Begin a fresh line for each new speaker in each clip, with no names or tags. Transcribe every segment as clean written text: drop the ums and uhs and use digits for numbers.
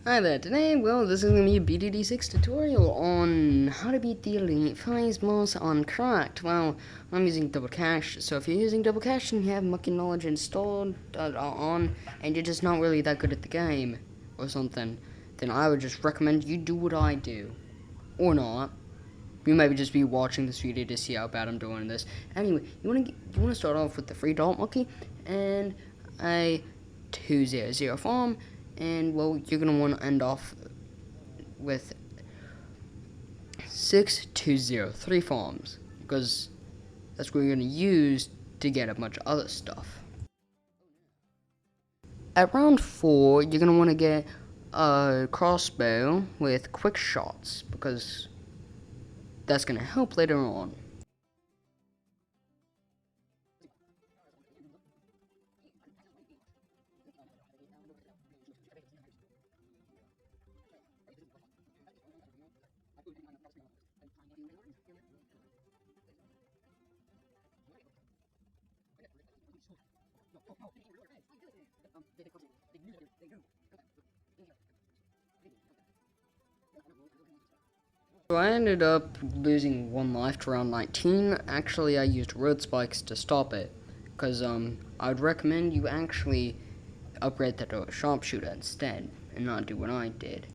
Hi there, today, well, this is going to be a BDD6 tutorial on how to beat the elite phayze mods on cracked. Well, I'm using double cache, so if you're using double cache and you have mucky knowledge installed on, and you're just not really that good at the game, or something, then I would just recommend you do what I do. Or not. You might just be watching this video to see how bad I'm doing this. Anyway, you wanna start off with the free dot monkey and a 200 farm, and well, you're gonna want to end off with 6203 farms because that's what you're gonna use to get a bunch of other stuff. At round 4, you're gonna want to get a crossbow with quick shots because that's gonna help later on. So I ended up losing 1 life to round 19. Actually, I used road spikes to stop it, because I'd recommend you actually upgrade that to a sharpshooter instead, and not do what I did.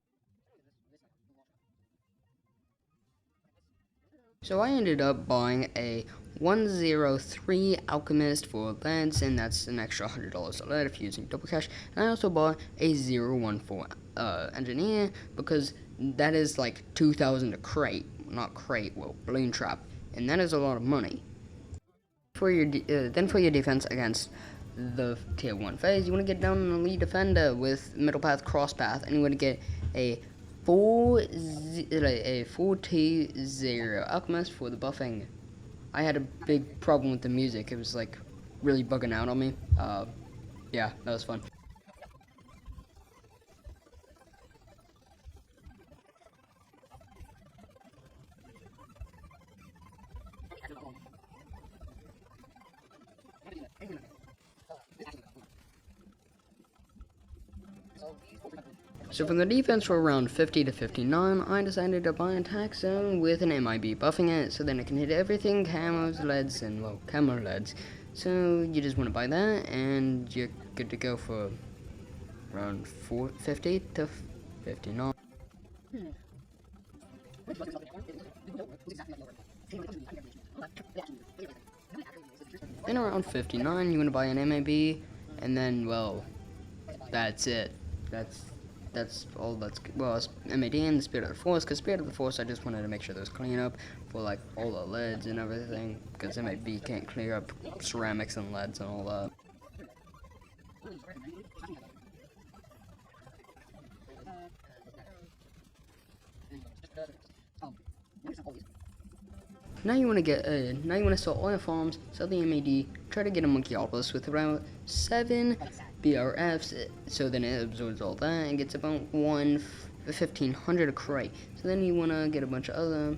So I ended up buying a 103 Alchemist for leads, and that's an extra $100 a lead if you're using double cash. And I also bought a 014 Engineer because that is like 2,000 a crate, not crate, well, balloon trap, and that is a lot of money. Then for your defense against the tier 1 phase, you want to get down an elite defender with middle path, cross path, and you want to get a 4T0 Alchemist for the buffing. I had a big problem with the music. It was like really bugging out on me. Yeah, that was fun. So for the defense for around 50 to 59, I decided to buy an attack zone with an MIB buffing it, so then it can hit everything, camos, leads, and well, camo leads. So you just want to buy that, and you're good to go for around 50 to 59. Then around 59, you want to buy an MAB, and then, well, that's it. That's all that's, well, it's MAD and the Spirit of the Force, because Spirit of the Force, I just wanted to make sure there's clean up for, like, all the leads and everything, because MAB can't clear up ceramics and leads and all that. Now you want to sell all your farms, sell the MAD, try to get a Monkeyopolis with around 7 BRFs, so then it absorbs all that and gets about 1,500 a crate. So then you want to get a bunch of other,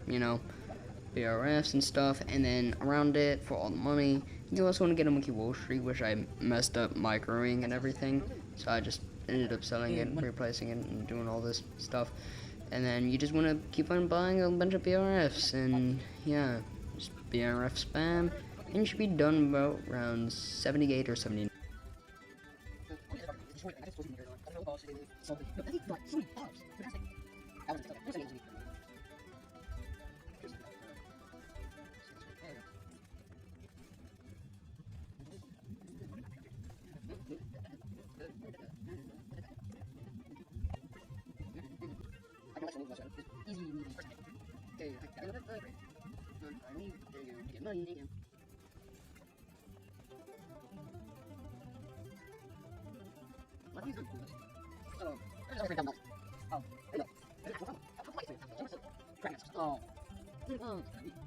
BRFs and stuff, and then around it for all the money. You also want to get a Monkey Wall Street, which I messed up microing and everything, so I just ended up selling it, replacing it, and doing all this stuff. And then you just want to keep on buying a bunch of BRFs, and yeah, just BRF spam, and you should be done about around 78 or 79.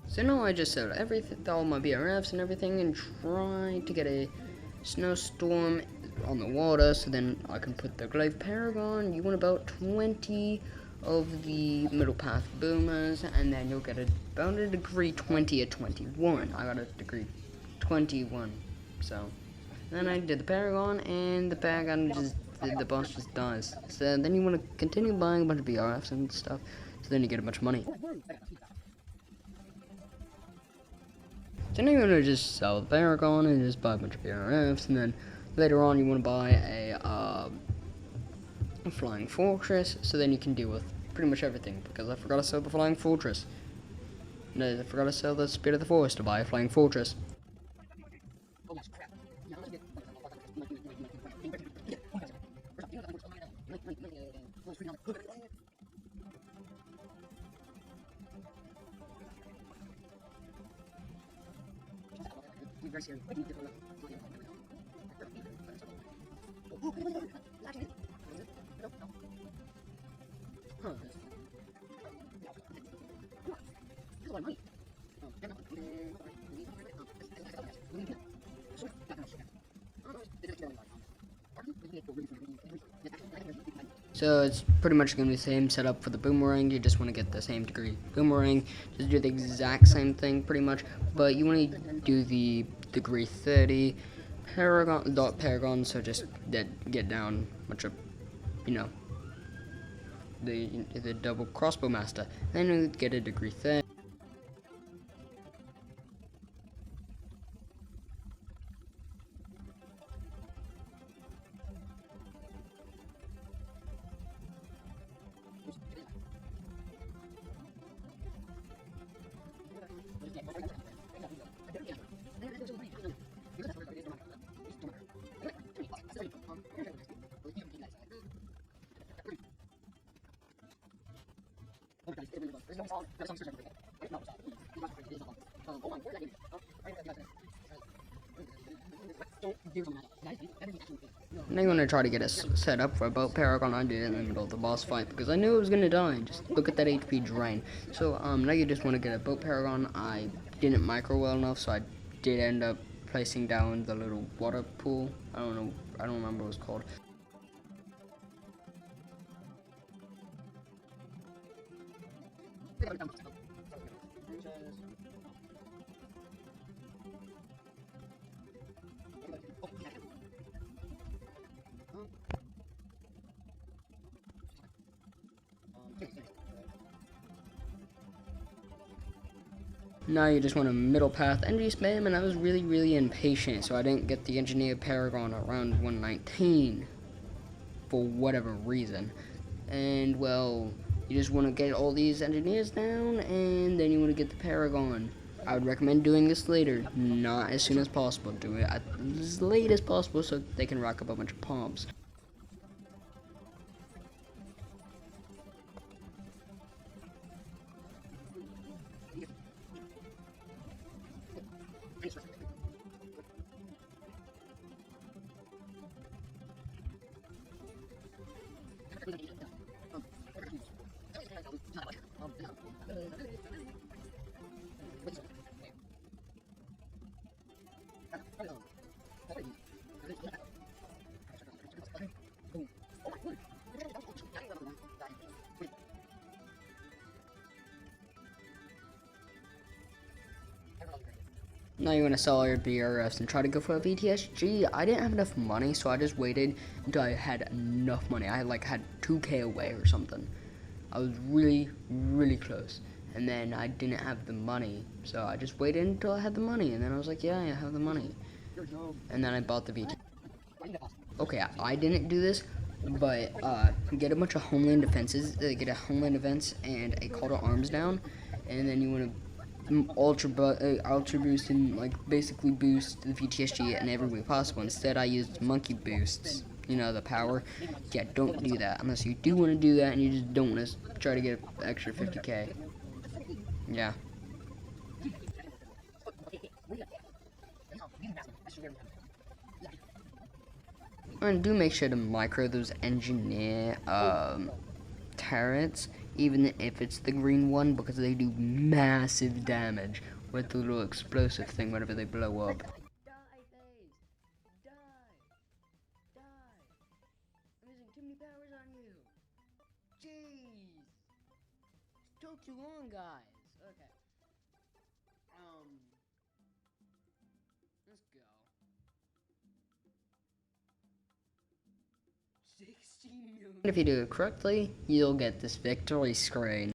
So now I just sold all my BRFs and everything, and tried to get a snowstorm on the water, so then I can put the glaive paragon. You want about 20 of the middle path boomers, and then you'll get about a degree 20 or 21. I got a degree 21, so then I did the paragon, and the paragon just the boss just dies. So then you want to continue buying a bunch of BRFs and stuff, so then you get a bunch of money. So now you want to just sell the Paragon and just buy a bunch of BRFs, and then later on you want to buy a Flying Fortress, so then you can deal with pretty much everything, because I forgot to sell the Flying Fortress. No, I forgot to sell the Spirit of the Forest to buy a Flying Fortress. So it's pretty much going to be the same setup for the boomerang. You just want to get the same degree boomerang, just do the exact same thing pretty much, but you want to do the degree 30 paragon, so just get down much of, you know, the double crossbow master, then you get a degree 30. Now you want to try to get us set up for a boat paragon. I did it in the middle of the boss fight because I knew it was gonna die. Just look at that HP drain. So now you just want to get a boat paragon. I didn't micro well enough, so I did end up placing down the little water pool. I don't remember what it's called. Now you just want a middle path energy spam, and I was really impatient, so I didn't get the engineer paragon around 119 for whatever reason. And well, you just want to get all these engineers down, and then you want to get the paragon. I would recommend doing this later, not as soon as possible. Do it as late as possible so they can rack up a bunch of pumps. Now you want to sell all your BRFs and try to go for a VTSG. I didn't have enough money, so I just waited until I had enough money. I had 2K away or something. I was really close. And then I didn't have the money, so I just waited until I had the money. And then I was like, yeah, I have the money. And then I bought the VT. Okay, I didn't do this, but get a bunch of Homeland Defenses, get a Homeland Defense and a Call to Arms down, and then you want to ultra boost and basically boost the VTSG in every way possible. Instead, I used monkey boosts. You know, the power. Yeah, don't do that unless you do want to do that and you just don't want to try to get an extra 50k. Yeah. And do make sure to micro those engineer turrets, even if it's the green one, because they do massive damage with the little explosive thing whenever they blow up. Die, phayze! Die! Die! I'm using too many powers on you! Jeez! It took too long, guys! Okay. Let's go. If you do it correctly, you'll get this victory screen.